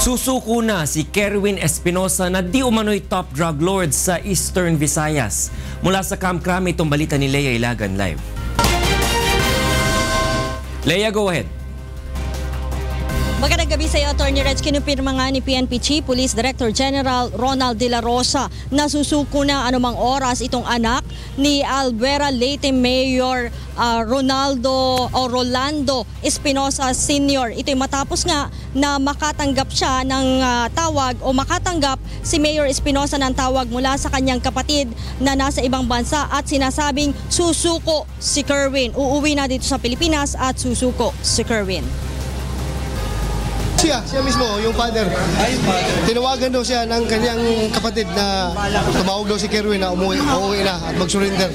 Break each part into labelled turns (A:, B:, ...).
A: Susuko na si Kerwin Espinosa na di umano'y top drug lord sa Eastern Visayas. Mula sa Camp Crame, itong balita ni Leia Ilagan live. Leia, go ahead.
B: Magandang gabi sa iyo, Atty. Reg. Kinumpirma nga ni PNP Chief Police Director General Ronald De La Rosa na susuko na anumang oras itong anak ni Albuera Leyte Mayor Rolando Espinosa Sr. Ito'y matapos nga na makatanggap siya ng tawag o makatanggap si Mayor Espinosa ng tawag mula sa kanyang kapatid na nasa ibang bansa at sinasabing susuko si Kerwin. Uuwi na dito sa Pilipinas at susuko si Kerwin.
C: Siya mismo, yung father. Tinawagan daw siya ng kanyang kapatid na tumawag daw si Kerwin na uuwi na at mag-surrender.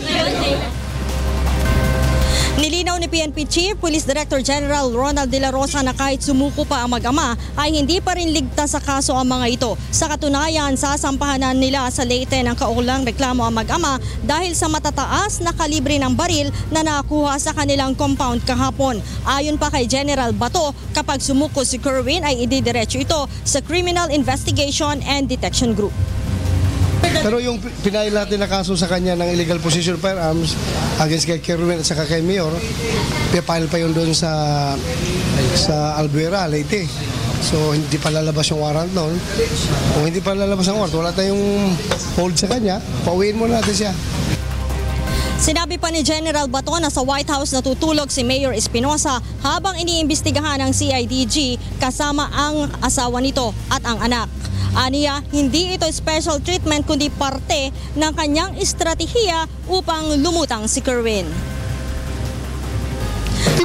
B: Nilinaw ni PNP Chief Police Director General Ronald De La Rosa na kahit sumuko pa ang mag-ama ay hindi pa rin ligtas sa kaso ang mga ito. Sa katunayan, sasampahanan nila sa Leyte ng kaukulang reklamo ang mag-ama dahil sa matataas na kalibre ng baril na nakuha sa kanilang compound kahapon. Ayon pa kay General Bato, kapag sumuko si Kerwin ay ididiretso ito sa Criminal Investigation and Detection Group.
C: Pero yung pinail natin na kaso sa kanya ng illegal possession of firearms against kay Kerwin at saka kay Mayor, pipile pa yun doon sa Albuera, Leyte. So hindi pa lalabas yung warrant noon. Kung hindi pa lalabas ang warrant, wala tayong hold sa kanya, pauwiin muna natin siya.
B: Sinabi pa ni General Bato na sa White House natutulog si Mayor Espinosa habang iniimbestigahan ng CIDG kasama ang asawa nito at ang anak. Aniya, hindi ito special treatment kundi parte ng kanyang estratehiya upang lumutang si Kerwin.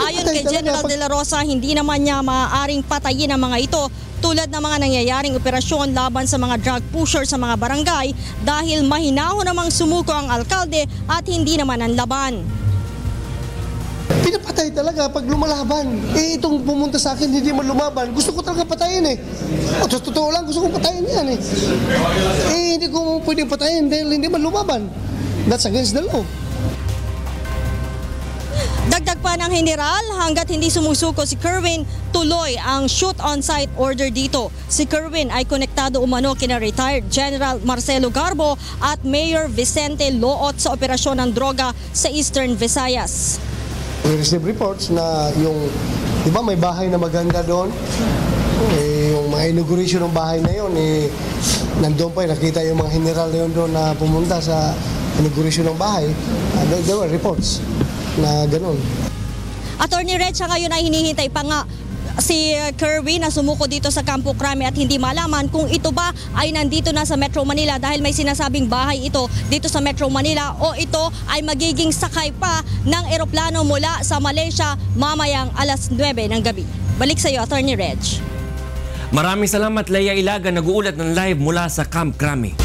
B: Ayon kay General De La Rosa, hindi naman niya maaaring patayin ang mga ito tulad ng mga nangyayaring operasyon laban sa mga drug pusher sa mga barangay dahil mahinahon namang sumuko ang alkalde at hindi naman ang laban.
C: Pinapatay talaga pag lumalaban. Itong pumunta sa akin, hindi man lumaban. Gusto ko talaga patayin eh. O, totoo lang, gusto kong patayin yan eh. Hindi ko pwedeng patayin dahil hindi man lumaban. That's against the law.
B: Dagdag pa ng general, hanggat hindi sumusuko si Kerwin, tuloy ang shoot-on-sight order dito. Si Kerwin ay konektado umano kina retired General Marcelo Garbo at Mayor Vicente Loot sa operasyon ng droga sa Eastern Visayas.
C: We receive reports na yung, di ba may bahay na maganda doon? Yung mga inauguration ng bahay na yun, nandun pa nakita yung mga general na yun doon na pumunta sa inauguration ng bahay. There were reports na gano'n.
B: Atty. Reg, ngayon ay hinihintay pa nga si Kerwin na sumuko dito sa Camp Crame at hindi malaman kung ito ba ay nandito na sa Metro Manila dahil may sinasabing bahay ito dito sa Metro Manila o ito ay magiging sakay pa ng eroplano mula sa Malaysia mamayang alas 9 ng gabi. Balik sa iyo, Atty. Reg.
A: Maraming salamat, Leia Ilagan, nag-uulat ng live mula sa Camp Crame.